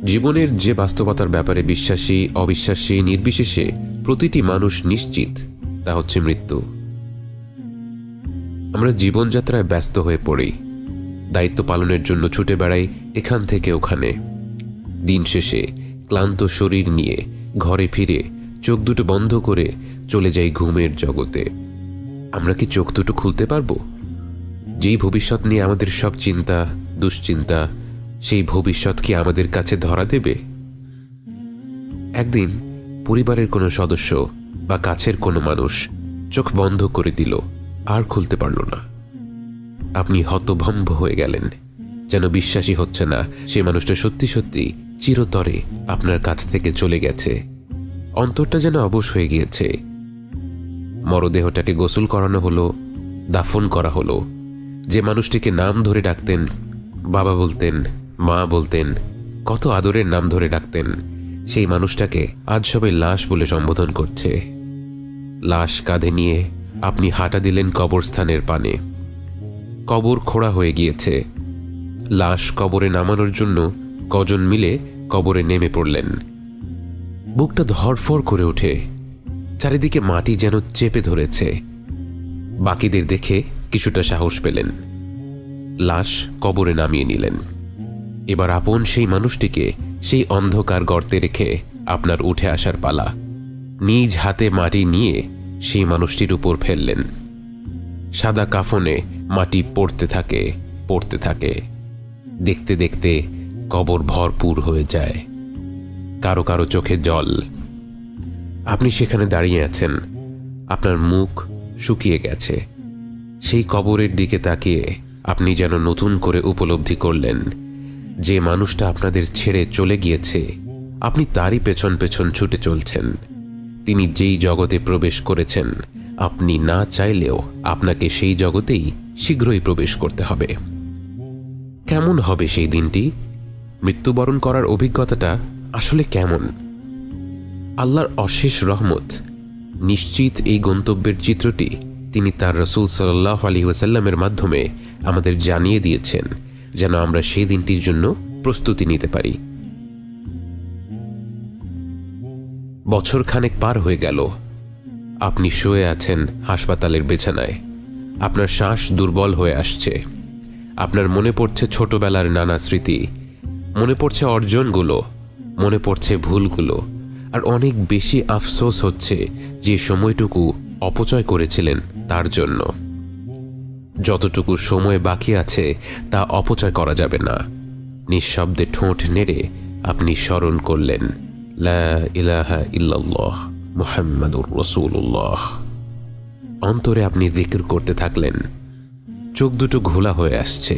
জীবনের যে বাস্তবতার ব্যাপারে বিশ্বাসী অবিশ্বাসী নির্বিশেষে প্রতিটি মানুষ নিশ্চিত, তা হচ্ছে মৃত্যু। আমরা জীবনযাত্রায় ব্যস্ত হয়ে পড়ি, দায়িত্ব পালনের জন্য ছুটে বেড়াই এখান থেকে ওখানে। দিন শেষে ক্লান্ত শরীর নিয়ে ঘরে ফিরে চোখ দুটো বন্ধ করে চলে যাই ঘুমের জগতে। আমরা কি চোখ দুটো খুলতে পারবো? যেই ভবিষ্যৎ নিয়ে আমাদের সব চিন্তা দুশ্চিন্তা, সেই ভবিষ্যৎ কি আমাদের কাছে ধরা দেবে? একদিন পরিবারের কোনো সদস্য বা কাছের কোনো মানুষ চোখ বন্ধ করে দিল, আর খুলতে পারল না। আপনি হতভম্ব হয়ে গেলেন, যেন বিশ্বাসই হচ্ছে না সে মানুষটা সত্যি সত্যি চিরতরে আপনার কাছ থেকে চলে গেছে। অন্তরটা যেন অবশ হয়ে গিয়েছে। মরদেহটাকে গোসল করানো হলো, দাফন করা হলো। যে মানুষটিকে নাম ধরে ডাকতেন, বাবা বলতেন, মা বলতেন, কত আদরের নাম ধরে ডাকতেন, সেই মানুষটাকে আজ সবাই লাশ বলে সম্বোধন করছে। লাশ কাঁধে নিয়ে আপনি হাঁটা দিলেন কবরস্থানের পানে। কবর খোঁড়া হয়ে গিয়েছে। লাশ কবরে নামানোর জন্য কজন মিলে কবরে নেমে পড়লেন। বুকটা ধড়ফড় করে ওঠে, চারিদিকে মাটি যেন চেপে ধরেছে। বাকিদের দেখে কিছুটা সাহস পেলেন, লাশ কবরে নামিয়ে নিলেন। এবার আপন সেই মানুষটিকে সেই অন্ধকার গর্তে রেখে আপনার উঠে আসার পালা। নিজ হাতে মাটি নিয়ে সেই মানুষটির উপর ফেললেন। সাদা কাফনে মাটি পড়তে থাকে পড়তে থাকে। দেখতে দেখতে কবর ভরপুর হয়ে যায়। কারো কারো চোখে জল। আপনি সেখানে দাঁড়িয়ে আছেন, আপনার মুখ শুকিয়ে গেছে। সেই কবরের দিকে তাকিয়ে আপনি যেন নতুন করে উপলব্ধি করলেন, যে মানুষটা আপনাদের ছেড়ে চলে গিয়েছে, আপনি তারই পেছন পেছন ছুটে চলছেন। তিনি যেই জগতে প্রবেশ করেছেন, আপনি না চাইলেও আপনাকে সেই জগতেই শীঘ্রই প্রবেশ করতে হবে। কেমন হবে সেই দিনটি? মৃত্যুবরণ করার অভিজ্ঞতাটা আসলে কেমন? আল্লাহর অশেষ রহমত নিশ্চিত এই গন্তব্যের চিত্রটি তিনি তার রাসূল সাল্লাল্লাহু আলাইহি ওয়াসাল্লামের মাধ্যমে আমাদের জানিয়ে দিয়েছেন, যেন আমরা সেই দিনটির জন্য প্রস্তুতি নিতে পারি। বছর খানেক পার হয়ে গেল। আপনি শুয়ে আছেন হাসপাতালের বিছানায়। আপনার শ্বাস দুর্বল হয়ে আসছে। আপনার মনে পড়ছে ছোটবেলার নানা স্মৃতি, মনে পড়ছে অর্জনগুলো, মনে পড়ছে ভুলগুলো, আর অনেক বেশি আফসোস হচ্ছে যে সময়টুকু অপচয় করেছিলেন তার জন্য। যতটুকু সময় বাকি আছে তা অপচয় করা যাবে না। নিঃশব্দে ঠোঁট নেড়ে আপনি স্মরণ করলেন, লা ইলাহা ইল্লাল্লাহ মুহাম্মাদুর রাসূলুল্লাহ। অন্তরে আপনি জিকির করতে থাকলেন। চোখ দুটো ঘোলা হয়ে আসছে।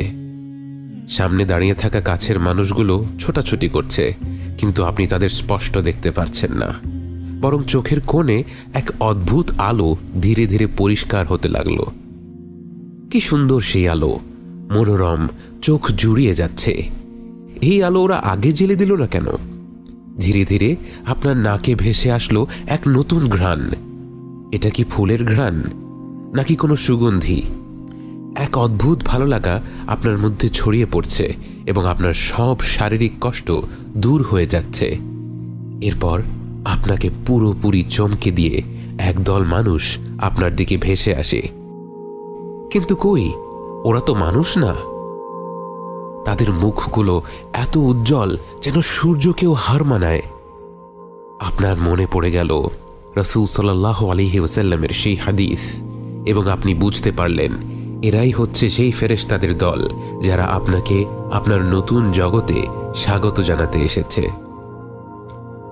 সামনে দাঁড়িয়ে থাকা কাছের মানুষগুলো ছোটাছুটি করছে, কিন্তু আপনি তাদের স্পষ্ট দেখতে পারছেন না। বরং চোখের কোণে এক অদ্ভুত আলো ধীরে ধীরে পরিষ্কার হতে লাগলো। কি সুন্দর সেই আলো, মনোরম, চোখ জুড়িয়ে যাচ্ছে। এই আলো ওরা আগে জ্বেলে দিল না কেন? ধীরে ধীরে আপনার নাকে ভেসে আসলো এক নতুন ঘ্রাণ। এটা কি ফুলের ঘ্রাণ, নাকি কোনো সুগন্ধি? এক অদ্ভুত ভালো লাগা আপনার মধ্যে ছড়িয়ে পড়ছে এবং আপনার সব শারীরিক কষ্ট দূর হয়ে যাচ্ছে। এরপর আপনাকে পুরোপুরি চমকে দিয়ে একদল মানুষ আপনার দিকে ভেসে আসে। কিন্তু কই, ওরা তো মানুষ না। তাদের মুখগুলো এত উজ্জ্বল যেন সূর্যকেও হার মানায়। আপনার মনে পড়ে গেল রাসূল সাল্লাল্লাহু আলাইহি ওয়াসাল্লামের সেই হাদিস, এবং আপনি বুঝতে পারলেন এরাই হচ্ছে সেই ফেরেশতাদের দল যারা আপনাকে আপনার নতুন জগতে স্বাগত জানাতে এসেছে।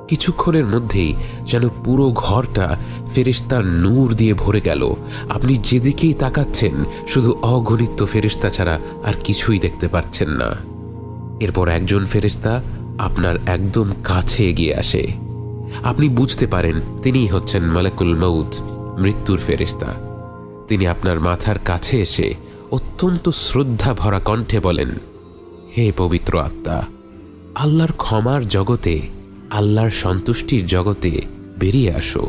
কিছুক্ষণের মধ্যেই যেন পুরো ঘরটা ফেরেশতার নূর দিয়ে ভরে গেল। আপনি যেদিকেই তাকাচ্ছেন শুধু অগণিত ফেরেশতা ছাড়া আর কিছুই দেখতে পাচ্ছেন না। এরপর একজন ফেরেশতা আপনার একদম কাছে এগিয়ে আসে। আপনি বুঝতে পারেন তিনিই হচ্ছেন মালাকুল মউত, মৃত্যুর ফেরেশতা। তিনি আপনার মাথার কাছে এসে অত্যন্ত শ্রদ্ধা ভরা কণ্ঠে বলেন, হে পবিত্র আত্মা, আল্লাহর ক্ষমার জগতে, আল্লাহর সন্তুষ্টির জগতে বেরিয়ে আসো।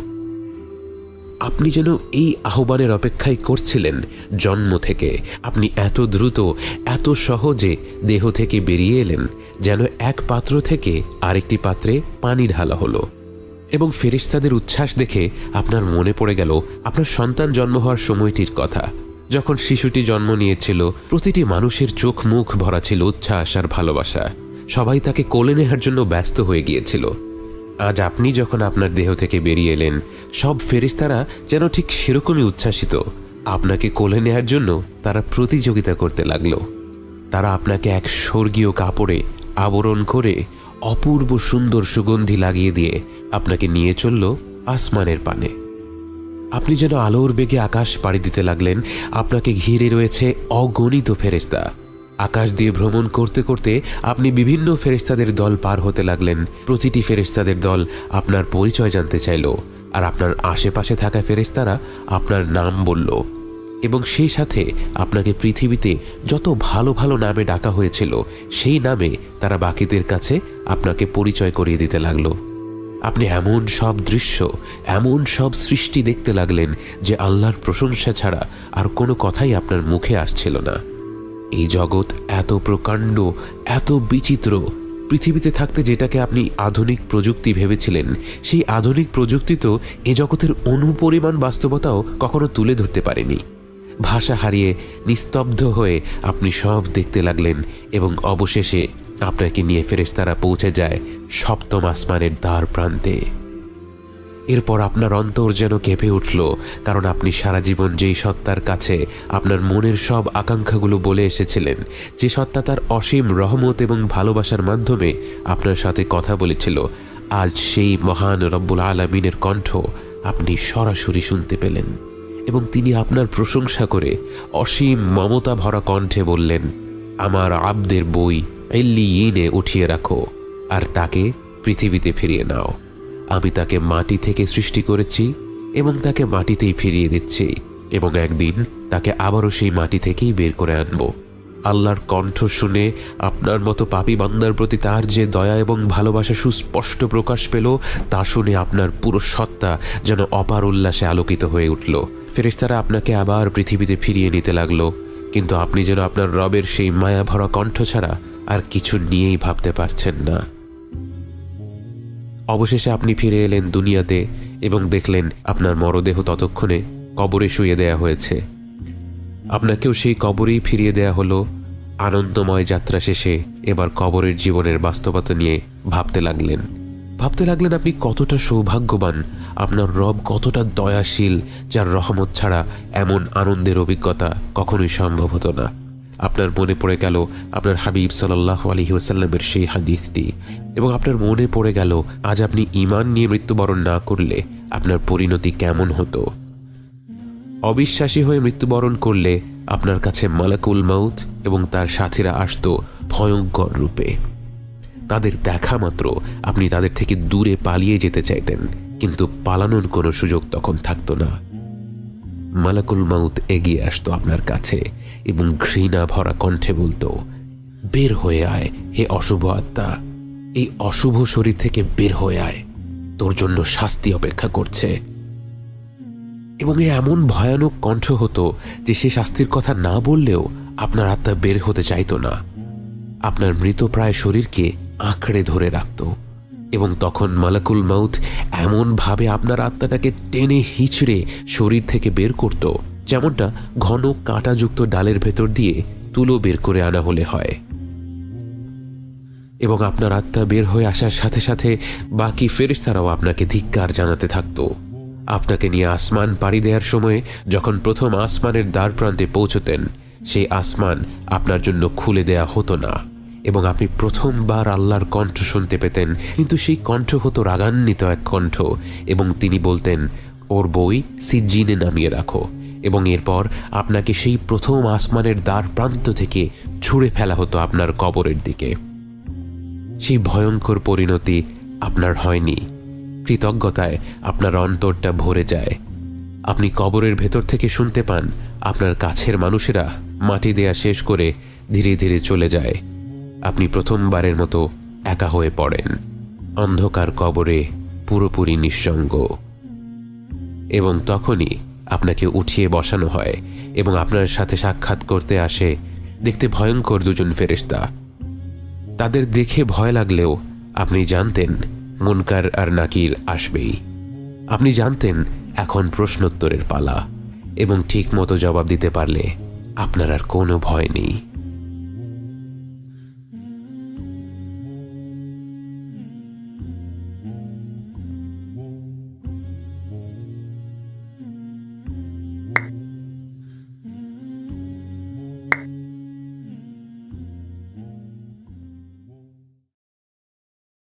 আপনি যেন এই আহ্বানের অপেক্ষাই করছিলেন জন্ম থেকে। আপনি এত দ্রুত, এত সহজে দেহ থেকে বেরিয়ে এলেন যেন এক পাত্র থেকে আরেকটি পাত্রে পানি ঢালা হলো। এবং ফেরেশতাদের উচ্ছ্বাস দেখে আপনার মনে পড়ে গেল আপনার সন্তান জন্ম হওয়ার সময়টির কথা। যখন শিশুটি জন্ম নিয়েছিল, প্রতিটি মানুষের চোখ মুখ ভরা ছিল উচ্ছ্বাস আর ভালোবাসা। সবাই তাকে কোলে নেওয়ার জন্য ব্যস্ত হয়ে গিয়েছিল। আজ আপনি যখন আপনার দেহ থেকে বেরিয়ে এলেন, সব ফেরেশতারা যেন ঠিক সেরকমই উচ্ছ্বাসিত। আপনাকে কোলে নেওয়ার জন্য তারা প্রতিযোগিতা করতে লাগলো। তারা আপনাকে এক স্বর্গীয় কাপড়ে আবরণ করে অপূর্ব সুন্দর সুগন্ধি লাগিয়ে দিয়ে আপনাকে নিয়ে চলল আসমানের পানে। আপনি যেন আলোর বেগে আকাশ পাড়ি দিতে লাগলেন। আপনাকে ঘিরে রয়েছে অগণিত ফেরেশতা। আকাশ দিয়ে ভ্রমণ করতে করতে আপনি বিভিন্ন ফেরেশতাদের দল পার হতে লাগলেন। প্রতিটি ফেরেশতাদের দল আপনার পরিচয় জানতে চাইল, আর আপনার আশেপাশে থাকা ফেরেশতারা আপনার নাম বলল, এবং সেই সাথে আপনাকে পৃথিবীতে যত ভালো ভালো নামে ডাকা হয়েছিল সেই নামে তারা বাকিদের কাছে আপনাকে পরিচয় করিয়ে দিতে লাগলো। আপনি এমন সব দৃশ্য, এমন সব সৃষ্টি দেখতে লাগলেন যে আল্লাহর প্রশংসা ছাড়া আর কোনো কথাই আপনার মুখে আসছিল না। এই জগৎ এত প্রকাণ্ড, এত বিচিত্র। পৃথিবীতে থাকতে যেটাকে আপনি আধুনিক প্রযুক্তি ভেবেছিলেন, সেই আধুনিক প্রযুক্তি তো এ জগতের অনুপরিমাণ বাস্তবতাও কখনো তুলে ধরতে পারেনি। ভাষা হারিয়ে নিস্তব্ধ হয়ে আপনি সব দেখতে লাগলেন, এবং অবশেষে আপনাকে নিয়ে ফেরেশতারা পৌঁছে যায় সপ্তম আসমানের দ্বার প্রান্তে। এরপর আপনার অন্তর যেন কেঁপে উঠল, কারণ আপনি সারা জীবন যেই সত্তার কাছে আপনার মনের সব আকাঙ্ক্ষাগুলো বলে এসেছিলেন, যে সত্তা তার অসীম রহমত এবং ভালোবাসার মাধ্যমে আপনার সাথে কথা বলেছিল, আজ সেই মহান রব্বুল আলামিনের কণ্ঠ আপনি সরাসরি শুনতে পেলেন। এবং তিনি আপনার প্রশংসা করে অসীম মমতা ভরা কণ্ঠে বললেন, আমার আব্দের বই ইল্লিয়িনে উঠিয়ে রাখো, আর তাকে পৃথিবীতে ফিরিয়ে নাও। আমি তাকে মাটি থেকে সৃষ্টি করেছি এবং তাকে মাটিতেই ফিরিয়ে দিচ্ছি, এবং একদিন তাকে আবারও সেই মাটি থেকেই বের করে আনব। আল্লাহর কণ্ঠ শুনে আপনার মতো পাপী বান্দার প্রতি তার যে দয়া এবং ভালোবাসা সুস্পষ্ট প্রকাশ পেল, তা শুনে আপনার পুরো সত্তা যেন অপার উল্লাসে আলোকিত হয়ে উঠল। ফেরেশতারা আপনাকে আবার পৃথিবীতে ফিরিয়ে নিতে লাগলো, কিন্তু আপনি যেন আপনার রবের সেই মায়া ভরা কণ্ঠ ছাড়া আর কিছু নিয়েই ভাবতে পারছেন না। অবশেষে আপনি ফিরে এলেন দুনিয়াতে এবং দেখলেন আপনার মরদেহ ততক্ষণে কবরে শুয়ে দেয়া হয়েছে। আপনাকেও সেই কবরেই ফিরিয়ে দেয়া হলো। আনন্দময় যাত্রা শেষে এবার কবরের জীবনের বাস্তবতা নিয়ে ভাবতে লাগলেন আপনি কতটা সৌভাগ্যবান, আপনার রব কতটা দয়াশীল, যার রহমত ছাড়া এমন আনন্দের অভিজ্ঞতা কখনোই সম্ভব হতো না। আপনার মনে পড়ে গেল আপনার হাবিব সাল্লাল্লাহু আলাইহি ওয়াসাল্লামের সেই হাদিসটি, এবং আপনার মনে পড়ে গেল আজ আপনি ঈমান নিয়ে মৃত্যুবরণ না করলে আপনার পরিণতি কেমন হতো। অবিশ্বাসী হয়ে মৃত্যুবরণ করলে আপনার কাছে মালাকুল মাউত এবং তার সাথীরা আসত ভয়ঙ্কর রূপে। তাদের দেখা মাত্র আপনি তাদের থেকে দূরে পালিয়ে যেতে চাইতেন, কিন্তু পালানোর কোনো সুযোগ তখন থাকতো না। মালাকুল মাউত এগিয়ে আসতো আপনার কাছে এবং ঘৃণা ভরা কণ্ঠে বলতো, বের হয়ে আয় হে অশুভ আত্মা, এই অশুভ শরীর থেকে বের হয়ে আয়, তোর জন্য শাস্তি অপেক্ষা করছে। এবং এমন ভয়ানক কণ্ঠ হতো যে সে শাস্তির কথা না বললেও আপনার আত্মা বের হতে চাইতো না। আপনার মৃতপ্রায় শরীরকে আঁকড়ে ধরে রাখত, এবং তখন মালাকুল মাউত এমনভাবে আপনার আত্মাটাকে টেনে হিঁচড়ে শরীর থেকে বের করত, যেমনটা ঘন কাঁটাযুক্ত ডালের ভেতর দিয়ে তুলো বের করে আনা হলে হয়। এবং আপনার আত্মা বের হয়ে আসার সাথে সাথে বাকি ফেরেশতারাও আপনাকে ধিক্কার জানাতে থাকত। আপনাকে নিয়ে আসমান পাড়ি দেওয়ার সময় যখন প্রথম আসমানের দ্বার প্রান্তে পৌঁছতেন, সেই আসমান আপনার জন্য খুলে দেয়া হতো না, এবং আপনি প্রথমবার আল্লাহর কণ্ঠ শুনতে পেতেন, কিন্তু সেই কণ্ঠ হতো রাগান্বিত এক কণ্ঠ, এবং তিনি বলতেন, ওর বই সিজ্জিনে নামিয়ে রাখো, এবং এরপর আপনাকে সেই প্রথম আসমানের দ্বার প্রান্ত থেকে ছুঁড়ে ফেলা হতো আপনার কবরের দিকে। সেই ভয়ঙ্কর পরিণতি আপনার হয়নি। কৃতজ্ঞতায় আপনার অন্তরটা ভরে যায়। আপনি কবরের ভেতর থেকে শুনতে পান আপনার কাছের মানুষেরা মাটি দেয়া শেষ করে ধীরে ধীরে চলে যায়। আপনি প্রথমবারের মতো একা হয়ে পড়েন, অন্ধকার কবরে পুরোপুরি নিঃসঙ্গ। এবং তখনই আপনাকে উঠিয়ে বসানো হয় এবং আপনার সাথে সাক্ষাৎ করতে আসে দেখতে ভয়ঙ্কর দুজন ফেরেশতা। তাদের দেখে ভয় লাগলেও আপনি জানতেন মুনকার আর নাকির আসবেই। আপনি জানতেন এখন প্রশ্নোত্তরের পালা, এবং ঠিক মতো জবাব দিতে পারলে আপনার আর কোনো ভয় নেই।